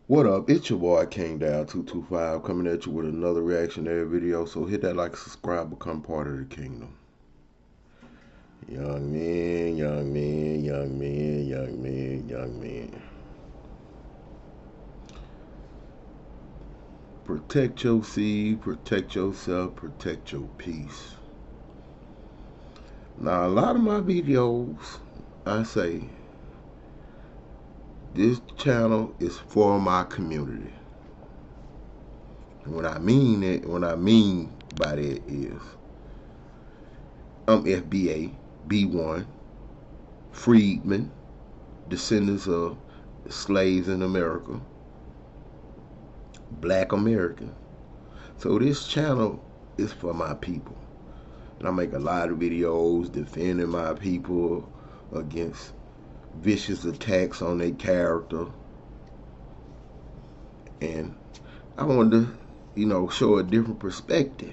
What up? It's your boy King Down 225 coming at you with another reactionary video. So hit that like, subscribe, become part of the kingdom. Young men, young men, young men, young men, young men. Protect your seed, protect yourself, protect your peace. Now, a lot of my videos, I say, this channel is for my community. And what I mean by that is, I'm FBA, B1, freedmen, descendants of slaves in America, black American. So this channel is for my people. And I make a lot of videos defending my people against vicious attacks on their character. And I wanted to, show a different perspective.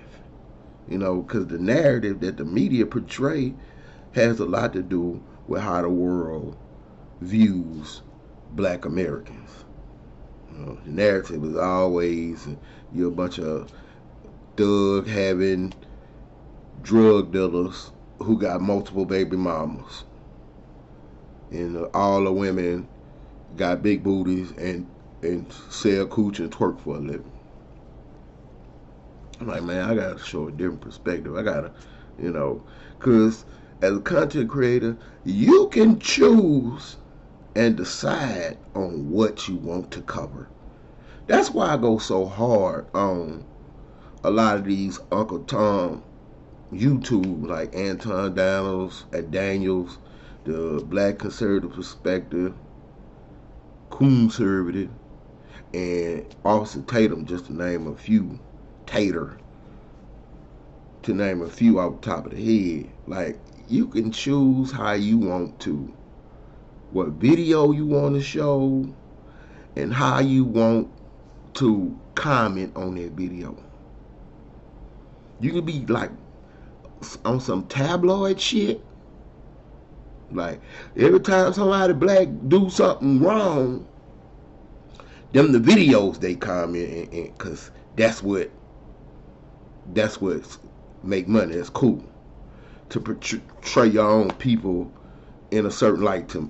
Because the narrative that the media portray has a lot to do with how the world views black Americans. The narrative is always you're a bunch of thug having drug dealers who got multiple baby mamas, and all the women got big booties and sell cooch and twerk for a living. I'm like, man, I gotta show a different perspective. I gotta, because as a content creator, you can choose and decide on what you want to cover. That's why I go so hard on a lot of these Uncle Tom YouTube, like Anton Daniels, the Black Conservative Perspective, Conservative, and Officer Tatum, just to name a few. Tater, to name a few off the top of the head. Like, you can choose how you want to, what video you want to show, and how you want to comment on that video. You can be like on some tabloid shit. Like, every time somebody black do something wrong, them the videos they comment in, cause that's what make money. That's cool to portray your own people in a certain light to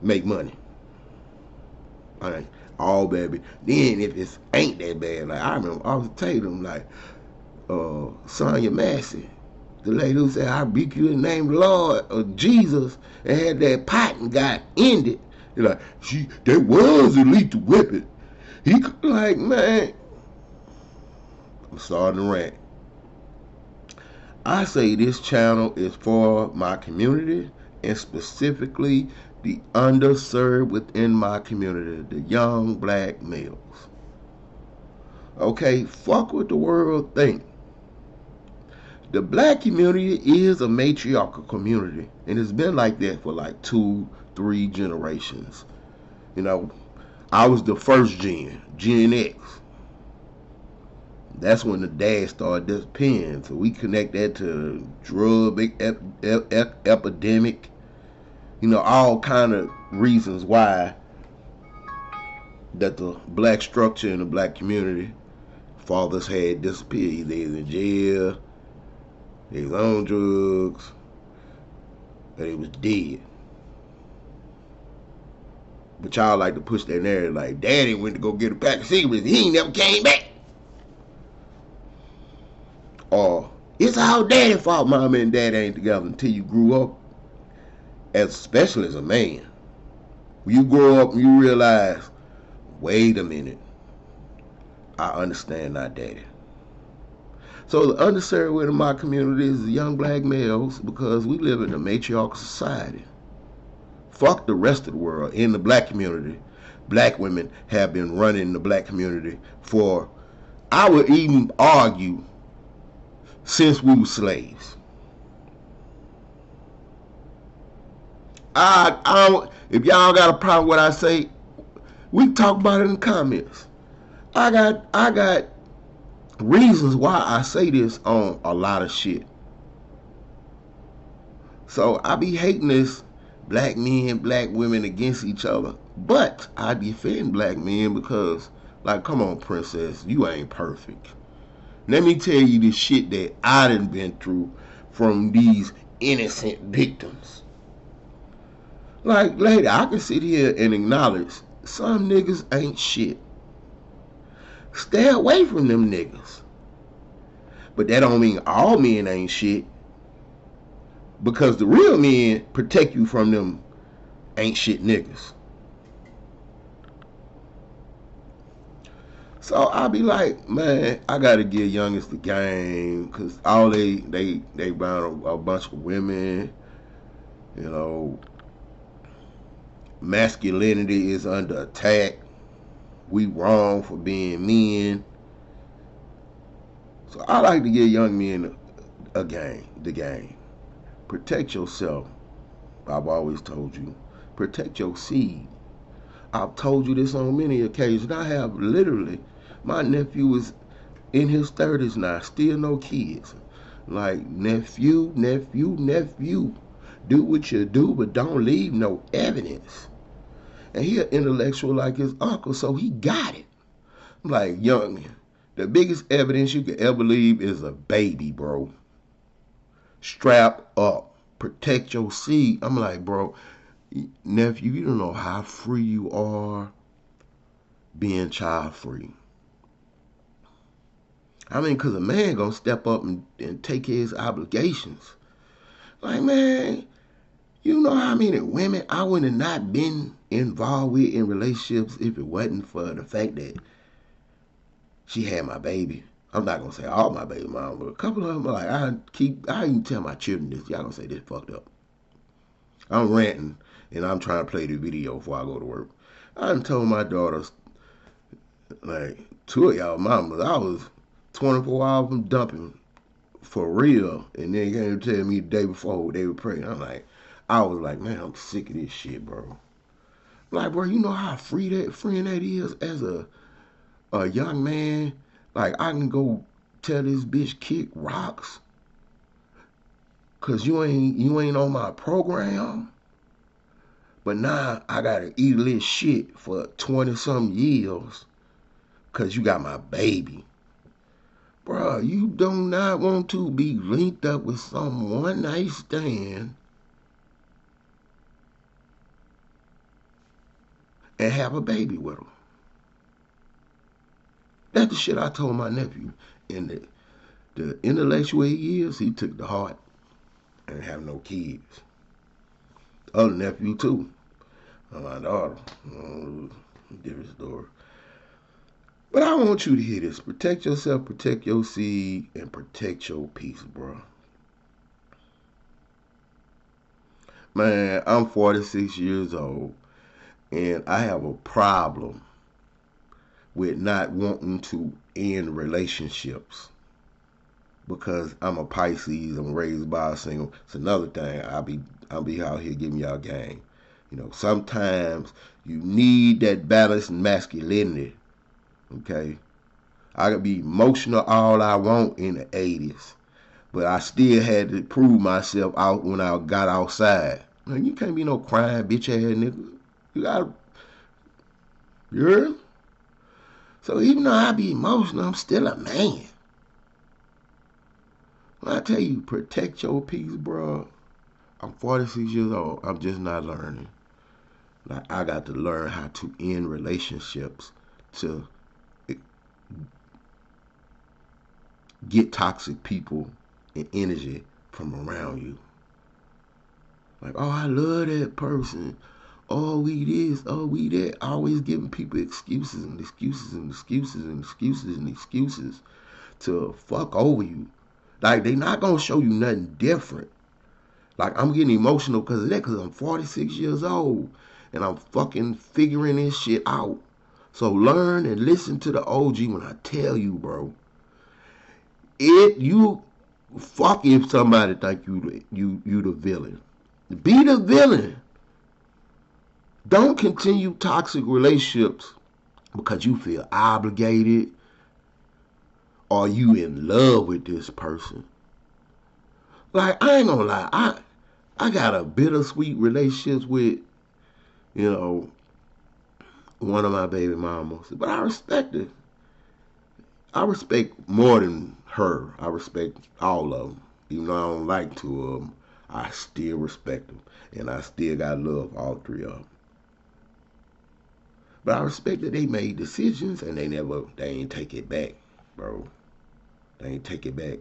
make money. All right, all baby. Then if it ain't that bad, like I remember Officer Tatum, like Sonya Massey, the lady who said, I rebuke you in the name of the Lord of Jesus, and had that pot and got ended. You're like, that was a lethal weapon. He like, man, I'm starting to rant. I say this channel is for my community, and specifically the underserved within my community, the young black males. Okay, fuck what the world think. The black community is a matriarchal community, and it's been like that for like 2-3 generations. I was the first Gen X. That's when the dad started disappearing. So we connect that to drug epidemic. All kind of reasons why that the black structure in the black community, fathers had disappeared. Either they was in jail, they was on drugs, or they was dead. But y'all like to push that narrative like, daddy went to go get a pack of cigarettes and he ain't never came back. Or, it's all daddy's fault mama and daddy ain't together until you grew up, especially as a man. When you grow up and you realize, wait a minute, I understand not daddy. So the underserved within my community is the young black males, because we live in a matriarchal society. Fuck the rest of the world. In the black community, black women have been running the black community for, I would even argue, since we were slaves. If y'all got a problem with what I say, we can talk about it in the comments. I got reasons why I say this on a lot of shit. So I be hating this black men, black women against each other. But I defend black men because, like, come on, princess, you ain't perfect. Let me tell you the shit that I done been through from these innocent victims. Like, lady, I can sit here and acknowledge some niggas ain't shit. Stay away from them niggas. But that don't mean all men ain't shit. Because the real men protect you from them ain't shit niggas. So I'll be like, man, I gotta give youngest the game, cause all they bound a bunch of women, you know, masculinity is under attack. We wrong for being men. So I like to give young men a game, the game. Protect yourself. I've always told you. Protect your seed. I've told you this on many occasions. I have literally, my nephew is in his 30s now, still no kids. Like, nephew, do what you do, but don't leave no evidence. And he an intellectual like his uncle, so he got it. I'm like, young, the biggest evidence you could ever leave is a baby, bro. Strap up. Protect your seed. I'm like, bro, nephew, you don't know how free you are being child free. I mean, because a man gonna step up and take his obligations. Like, man, you know how many women I would have not been involved with in relationships if it wasn't for the fact that she had my baby. I'm not gonna say all my baby mom, but a couple of them, like, I even tell my children this. Y'all gonna say this fucked up. I'm ranting and I'm trying to play the video before I go to work. I done told my daughters, like, two of y'all mamas, I was 24 hours from dumping for real, and then came to tell me the day before they were pregnant. I was like, man, I'm sick of this shit, bro. Like, bro, you know how freeing that is as a young man. Like, I can go tell this bitch kick rocks, cause you ain't on my program. But now I gotta eat this shit for 20 some years, cause you got my baby. Bruh, you do not want to be linked up with some one night stand and have a baby with him. That's the shit I told my nephew. And the intellectual he is, he took the heart and have no kids. Other nephew too. My daughter. Different story. But I want you to hear this. Protect yourself, protect your seed, and protect your peace, bro. Man, I'm 46 years old, and I have a problem with not wanting to end relationships because I'm a Pisces. I'm raised by a single. It's another thing. I'll be out here giving y'all game. You know, sometimes you need that balanced masculinity. Okay, I could be emotional all I want in the 80s, but I still had to prove myself out when I got outside. Man, you can't be no crying bitch ass nigga. You gotta, you heard? So even though I be emotional, I'm still a man. When I tell you, protect your peace, bro. I'm 46 years old. I'm just not learning. Like, I got to learn how to end relationships to get toxic people and energy from around you. Like, oh, I love that person. Oh, we this, oh, we that. Always giving people excuses and excuses and excuses and excuses and excuses to fuck over you. Like, they not gonna show you nothing different. Like, I'm getting emotional because of that, because I'm 46 years old and I'm fucking figuring this shit out. So learn and listen to the OG when I tell you, bro. You fuck if somebody think you the villain. Be the villain. Don't continue toxic relationships because you feel obligated or you in love with this person. Like, I ain't gonna lie, I got a bittersweet relationships with, you know, one of my baby mamas. But I respect her. I respect more than her. I respect all of them. Even though I don't like two of them, I still respect them. And I still got love for all three of them. But I respect that they made decisions and they ain't take it back, bro. They ain't take it back.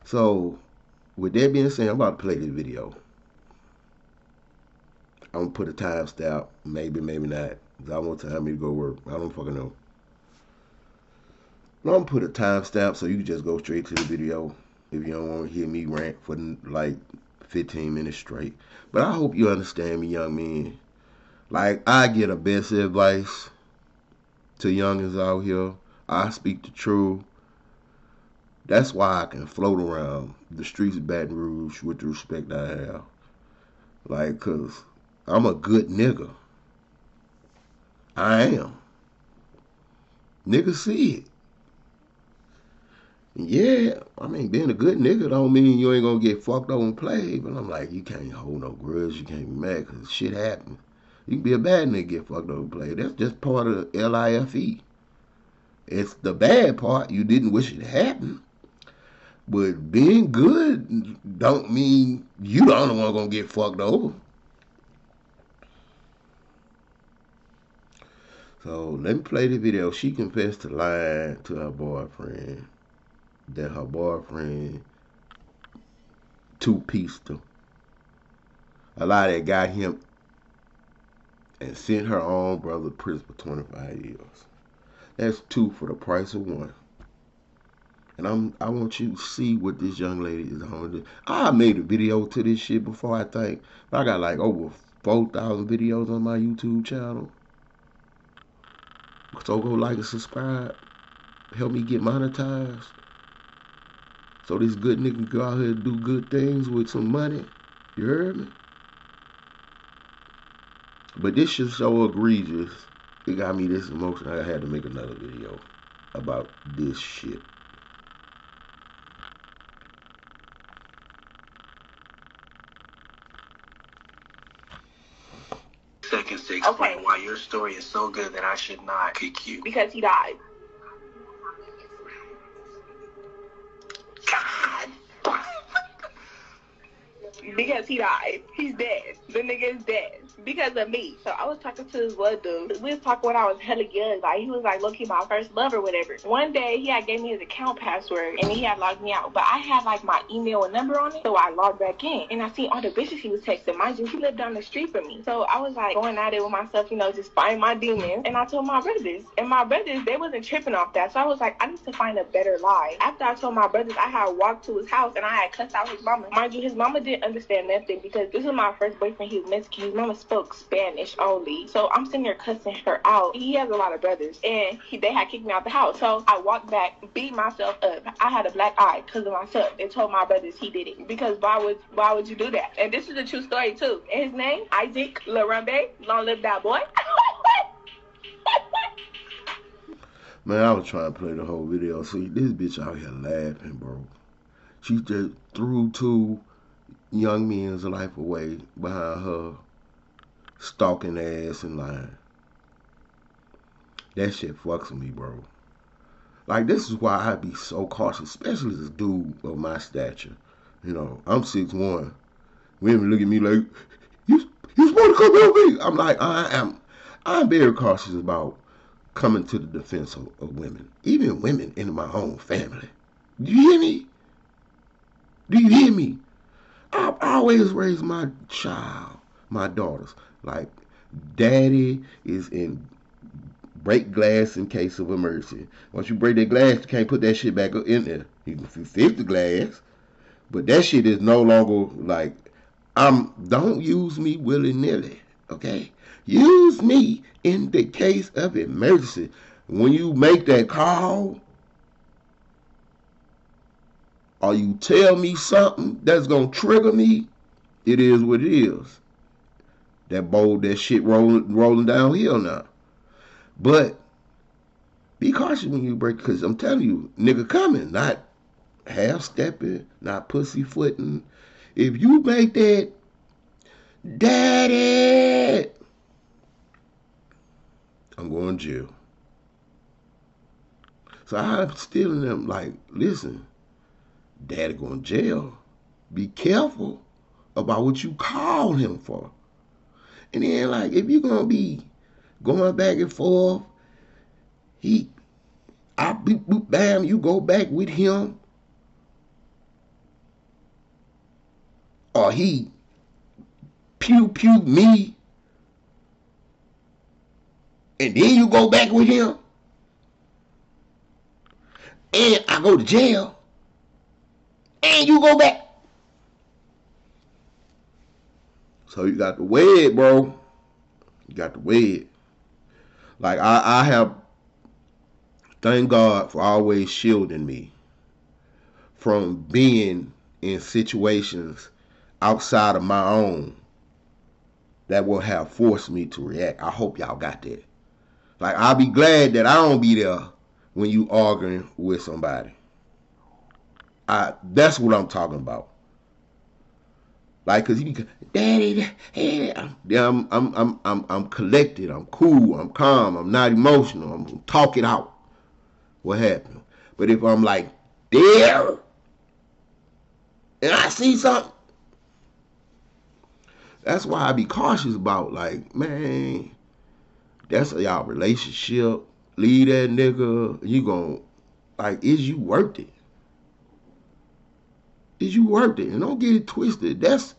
So, with that being said, I'm about to play this video. I'm gonna put a timestamp, maybe not. Cause I want time me to go work. I don't fucking know. I'm gonna put a timestamp so you can just go straight to the video if you don't want to hear me rant for like 15 minutes straight. But I hope you understand me, young men. Like, I get a best advice to youngins out here. I speak the truth. That's why I can float around the streets of Baton Rouge with the respect I have. Like, cause I'm a good nigga. I am. Niggas see it. Yeah, I mean, being a good nigga don't mean you ain't gonna get fucked over and played. But I'm like, you can't hold no grudge. You can't be mad because shit happens. You can be a bad nigga, get fucked over and played. That's just part of the LIFE. It's the bad part. You didn't wish it happened. But being good don't mean you the only one gonna get fucked over. So let me play the video. She confessed to lying to her boyfriend. That her boyfriend two-pieced her. A lie that got him and sent her own brother to prison for 25 years. That's two for the price of one. And I want you to see what this young lady is on. I made a video to this shit before, I think. I got like over 4,000 videos on my YouTube channel. So go like and subscribe. Help me get monetized. So this good nigga can go out here and do good things with some money. You heard me? But this shit so egregious. It got me this emotional. I had to make another video about this shit. Seconds to explain why your story is so good that I should not kick you. Because he died. Because he died. He's dead. The nigga is dead. Because of me. So I was talking to this one dude. We was talking when I was hella young. Like, he was like low-key my first love or whatever. One day he had gave me his account password and he had logged me out. But I had like my email and number on it. So I logged back in. And I seen all the bitches he was texting. Mind you, he lived down the street from me. So I was like going at it with myself, you know, just fighting my demons. And I told my brothers. And my brothers, they wasn't tripping off that. So I was like, I need to find a better lie. After I told my brothers, I had walked to his house and I had cussed out his mama. Mind you, his mama didn't understand nothing because this was my first boyfriend. He was Mexican. His mama spoke Spanish only. So I'm sitting there cussing her out. He has a lot of brothers and they had kicked me out the house. So I walked back, beat myself up. I had a black eye because of myself and told my brothers he did it. Because why would you do that? And this is a true story too. And his name, Isaac Larambe. Long live that boy. Man, I was trying to play the whole video. See, this bitch out here laughing, bro. She just threw two young men's life away behind her stalking ass and lying. That shit fucks with me, bro. Like, this is why I be so cautious, especially this dude of my stature. You know, I'm 6'1". Women look at me like, you supposed to come help me. I'm like, I'm very cautious about coming to the defense of women. Even women in my own family. Do you hear me? Do you hear me? I always raise my child, my daughters, like, daddy is in break glass in case of emergency. Once you break that glass, you can't put that shit back in there. You can fix the glass, but that shit is no longer like, don't use me willy-nilly, okay? Use me in the case of emergency. When you make that call, or you tell me something that's gonna trigger me, it is what it is. That shit rolling downhill now. But be cautious when you break, because I'm telling you, nigga coming, not half-stepping, not pussyfooting. If you make that, daddy, I'm going to jail. So I'm telling them, like, listen, daddy going to jail. Be careful about what you call him for. And then, like, if you're going to be going back and forth, I boop, boop, bam, you go back with him. Or he pew, pew me. And then you go back with him. And I go to jail. And you go back. So you got to weigh it, bro. You got to weigh it. Like, I have, thank God for always shielding me from being in situations outside of my own that will have forced me to react. I hope y'all got that. Like, I'll be glad that I don't be there when you arguing with somebody. That's what I'm talking about. Like, cause you can, daddy, I'm collected, I'm cool, I'm calm, I'm not emotional, I'm gonna talk it out. What happened? But if I'm like, there, and I see something, that's why I be cautious about, like, man, that's y'all relationship. Leave that nigga. You gon', like, is you worth it? Is you worth it? And don't get it twisted. That's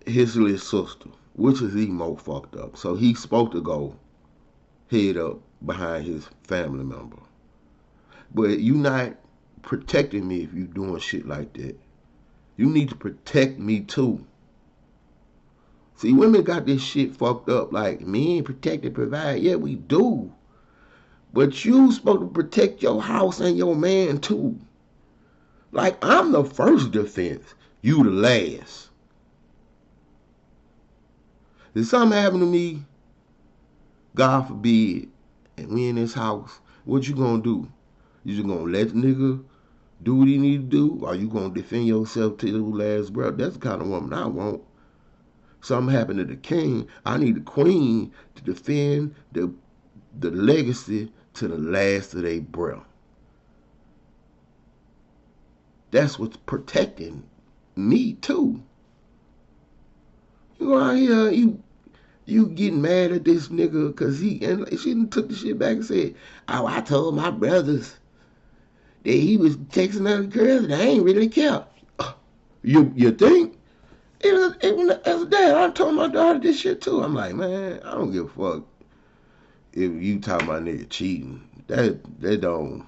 his little sister, which is even more fucked up. So he's supposed to go head up behind his family member. But you not protecting me if you doing shit like that. You need to protect me too. See, women got this shit fucked up. Like, men protect and provide. Yeah, we do. But you supposed to protect your house and your man too. Like, I'm the first defense. You the last. If something happen to me, God forbid, and we in this house, what you gonna do? You just gonna let the nigga do what he need to do? Or you gonna defend yourself to the last breath? That's the kind of woman I want. Something happened to the king, I need the queen to defend the legacy to the last of their breath. That's what's protecting me too. You go out here, you getting mad at this nigga because she took the shit back and said, oh, I told my brothers that he was texting other girls and I ain't really care. You think? Even as a dad, I told my daughter this shit too. I'm like, man, I don't give a fuck if you talk about nigga cheating. That don't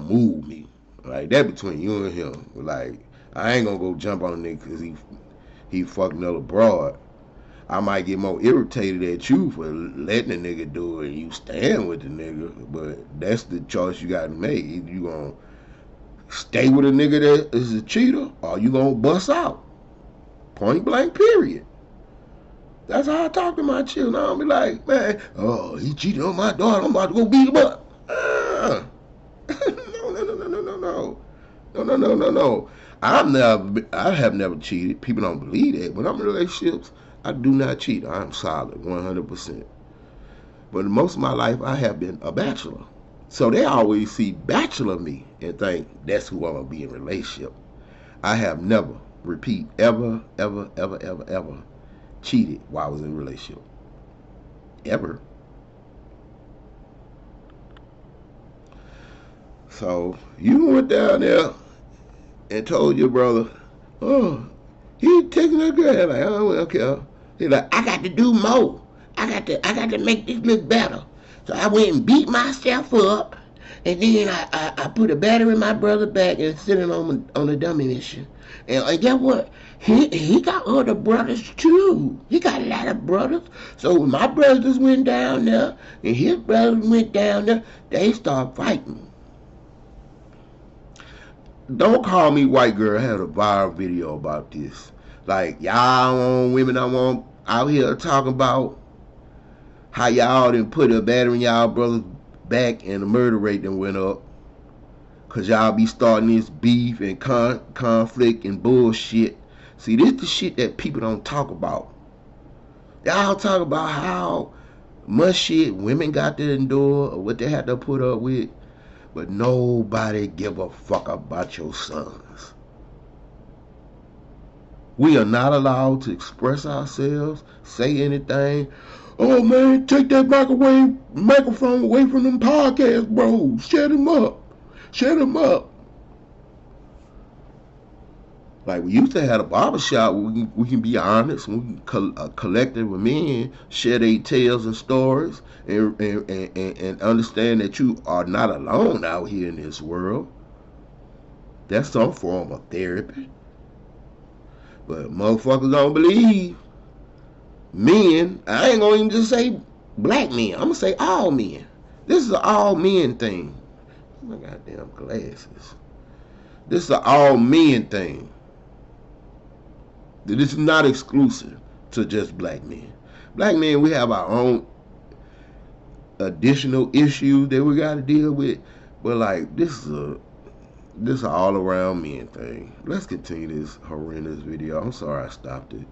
move me. Like, that between you and him. Like, I ain't gonna go jump on a nigga because he fucking another broad. I might get more irritated at you for letting the nigga do it and you stand with the nigga, but that's the choice you gotta make. Either you gonna stay with a nigga that is a cheater or you gonna bust out. Point blank, period. That's how I talk to my children. I don't be like, man, oh, he cheated on my daughter, I'm about to go beat him up. No. I have never cheated. People don't believe that. When I'm in relationships, I do not cheat. I'm solid, 100%. But most of my life, I have been a bachelor. So they always see bachelor me and think that's who I'm going to be in a relationship. I have never, repeat, ever cheated while I was in a relationship. Ever. So you went down there and told your brother, oh, he taking that girl. Like, oh, okay. He's like, I got to do more. I got to make this look better. So I went and beat myself up, and then I put a battery in my brother's back and sent him on a dummy mission. And guess what? He got other brothers too. He got a lot of brothers. So when my brothers went down there and his brothers went down there, they started fighting. Don't call me white girl. I had a viral video about this. Like, y'all want women I want out here talking about how y'all done put a battery in y'all brother's back and the murder rate done went up. Cause y'all be starting this beef and conflict and bullshit See, this is the shit that people don't talk about. Y'all talk about how much shit women got to endure or what they had to put up with, but nobody give a fuck about your sons. We are not allowed to express ourselves, say anything. Oh man, take that microphone away from them podcast bros. Shut them up. Shut them up. Like, we used to have a barbershop where we can be honest, we can collective of men share their tales and stories and understand that you are not alone out here in this world. That's some form of therapy. But motherfuckers don't believe. Men, I ain't gonna even just say black men, I'm gonna say all men. This is an all men thing. My goddamn glasses. This is an all men thing. This is not exclusive to just black men. Black men, we have our own additional issues that we got to deal with. But like, this is an all around men thing. Let's continue this horrendous video. I'm sorry I stopped it.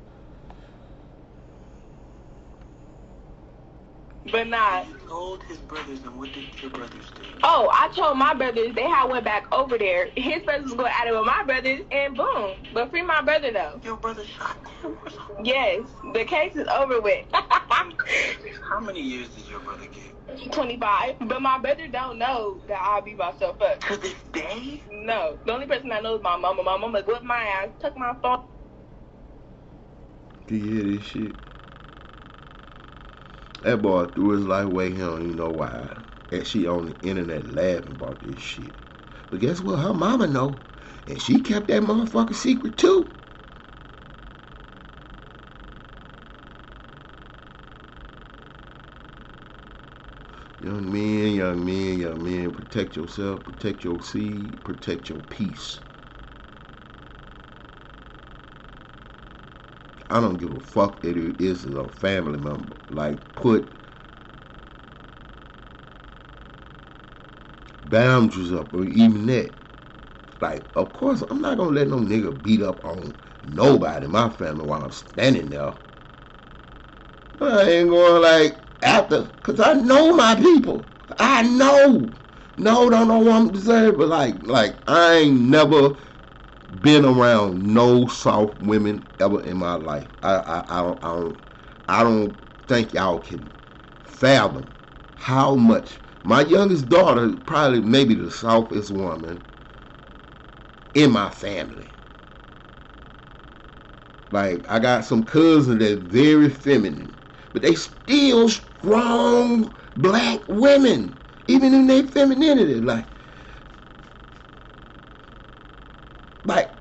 But nah. He told his brothers, and what did your brothers do? Oh, I told my brothers, they had went back over there. His brothers was going at it with my brothers, and boom. But free my brother, though. Your brother shot him or something? Yes, the case is over with. How many years did your brother get? 25. But my brother don't know that I'll beat myself up. To this day? No. The only person that knows is my mama. My mama whipped my ass, took my phone. Do you hear this shit? That boy threw his life away. He don't even know why. And she on the internet laughing about this shit. But guess what? Her mama know. And she kept that motherfucker secret too. Young men, protect yourself, protect your seed, protect your peace. I don't give a fuck that it is a family member. Like, put boundaries up, or even that. Like, of course, I'm not gonna let no nigga beat up on nobody in my family while I'm standing there. I ain't going like after, cause I know my people. I know. No, don't know what I'm deserving, but like I ain't never been around no soft women ever in my life. I don't think y'all can fathom how much. My youngest daughter probably maybe the softest woman in my family. Like, I got some cousins that's very feminine, but they still strong black women, even in their femininity. Like,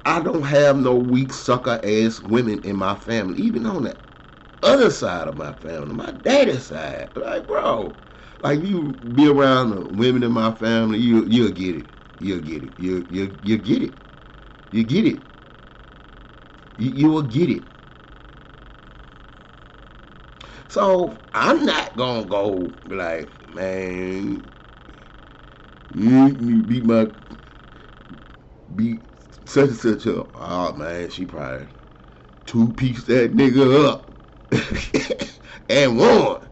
I don't have no weak sucker ass women in my family, even on the other side of my family, my daddy's side. Like, bro, like, you be around the women in my family, you'll get it. You'll get it. You get it. You get it. You will get it. So I'm not gonna go like, man, you beat such and such up. Oh man, she probably two-pieced that nigga up and won.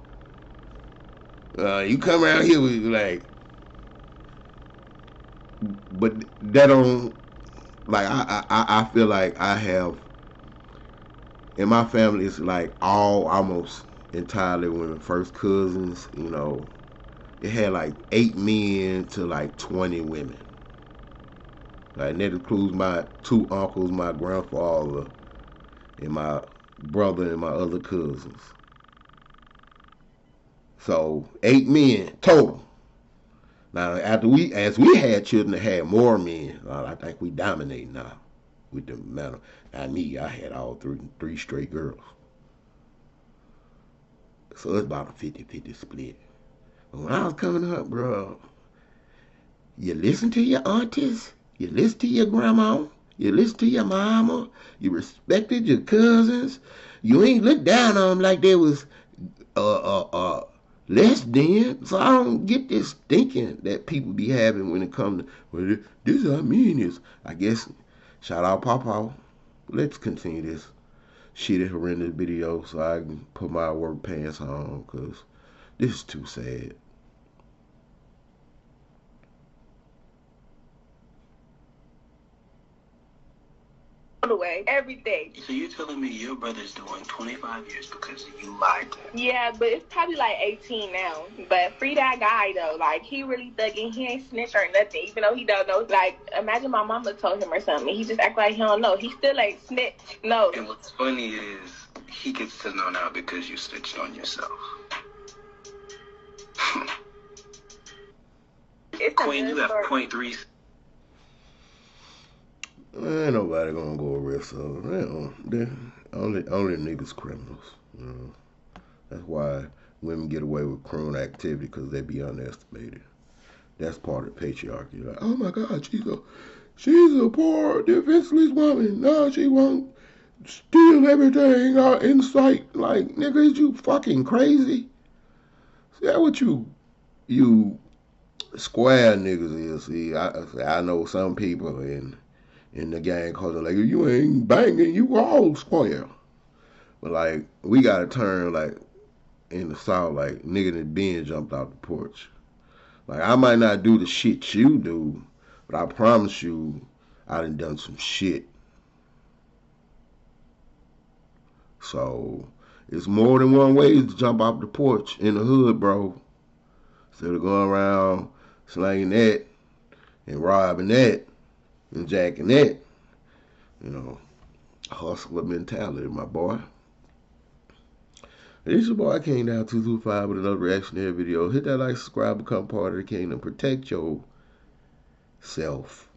You come around here with like, but that don't, like, I feel like I have, in my family, it's like all almost entirely women, first cousins, you know. It had like 8 men to like 20 women. Like, that includes my 2 uncles, my grandfather, and my brother and my other cousins. So 8 men total. Now, as we had children that had more men, I think we dominate now with the amount of. I had all three straight girls. So it's about a 50-50 split. But when I was coming up, bro, you listen to your aunties, you listen to your grandma, you listen to your mama, you respected your cousins. You ain't looked down on them like they was less than. So I don't get this thinking that people be having when it comes to, well, this is how mean is. I guess, shout out Pawpaw. let's continue this shitty, horrendous video so I can put my work pants on, because this is too sad. Away everything. So you're telling me your brother's doing 25 years because you lied to him? Yeah, but it's probably like 18 now. But free that guy though. Like, he really thugging. He ain't snitch or nothing, even though he don't know. Like, imagine my mama told him or something. He just act like he don't know. He still ain't snitch. No. And what's funny is he gets to know now because you snitched on yourself. Queen, you got .3. Ain't nobody gonna go arrest her. They're only niggas criminals. You know? That's why women get away with criminal activity, because they be underestimated. That's part of the patriarchy. Like, oh my God, she's a poor, defenseless woman. No, she won't steal everything out in sight. Like, nigga, is you fucking crazy? See, that what you square niggas is. See, I know some people in the gang culture, like, you ain't banging, you all square. But like, we gotta turn, like, in the South, like, nigga that been jumped out the porch. Like, I might not do the shit you do, but I promise you, I done some shit. So, it's more than one way to jump off the porch in the hood, bro. Instead of going around slanging that and robbing that and jacking that, you know, hustler mentality, my boy. This your boy King Down 225 with another reactionary video. Hit that like, subscribe, become part of the kingdom. Protect yourself.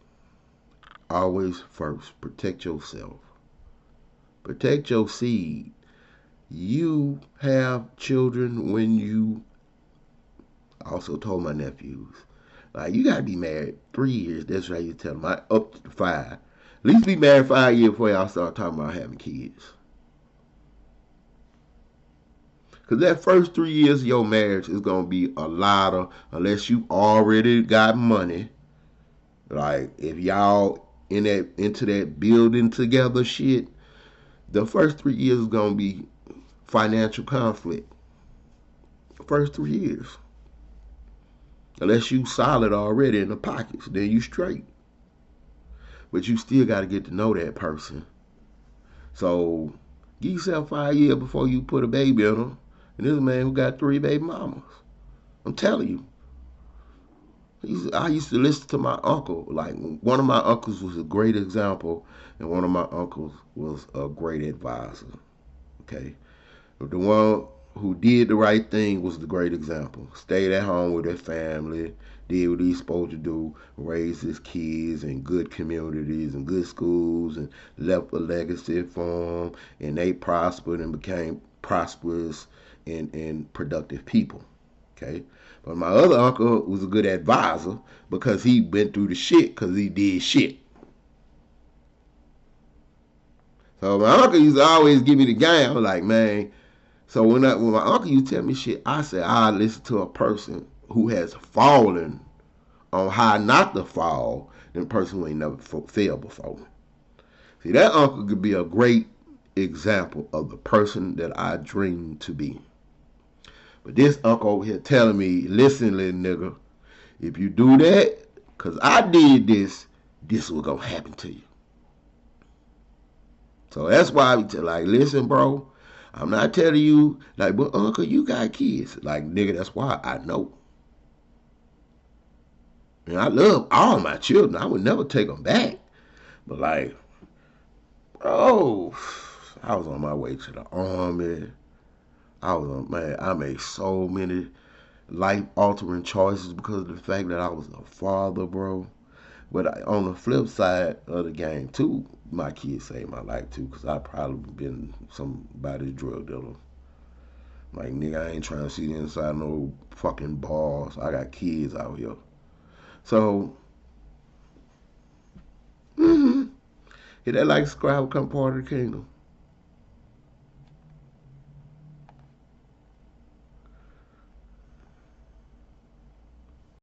Always first. Protect yourself. Protect your seed. You have children when you. I also told my nephews, like, you gotta be married 3 years. That's right, you tell them. Up to 5. At least be married 5 years before y'all start talking about having kids. Because that first 3 years of your marriage is going to be a lot of, unless you already got money. Like, if y'all into that building together shit, the first 3 years is going to be financial conflict. The first 3 years. Unless you solid already in the pockets, then you straight. But you still got to get to know that person. So, give yourself 5 years before you put a baby on them. And this is a man who got 3 baby mamas. I'm telling you. I used to listen to my uncle. Like, one of my uncles was a great example, and one of my uncles was a great advisor. Okay? But the one who did the right thing was the great example. Stayed at home with their family, did what he's supposed to do, raised his kids in good communities and good schools, and left a legacy for them, and they prospered and became prosperous and productive people. Okay? But my other uncle was a good advisor because he went through the shit because he did shit. So my uncle used to always give me the game. I was like, man. So when my uncle used to tell me shit, I said, I listen to a person who has fallen on how not to fall than a person who ain't never failed before. See, that uncle could be a great example of the person that I dream to be. But this uncle over here telling me, listen, little nigga, if you do that, because I did this, this was going to happen to you. So that's why I be like, listen, bro, I'm not telling you, like, but uncle, you got kids. Like, nigga, that's why I know. And I love all my children. I would never take them back. But, like, bro, I was on my way to the army. I made so many life-altering choices because of the fact that I was a father, bro. But on the flip side of the game, too, my kids saved my life, too, because I probably been somebody's drug dealer. Like, nigga, I ain't trying to see the inside of no fucking bars. I got kids out here. So, hit that like, subscribe, become part of the kingdom.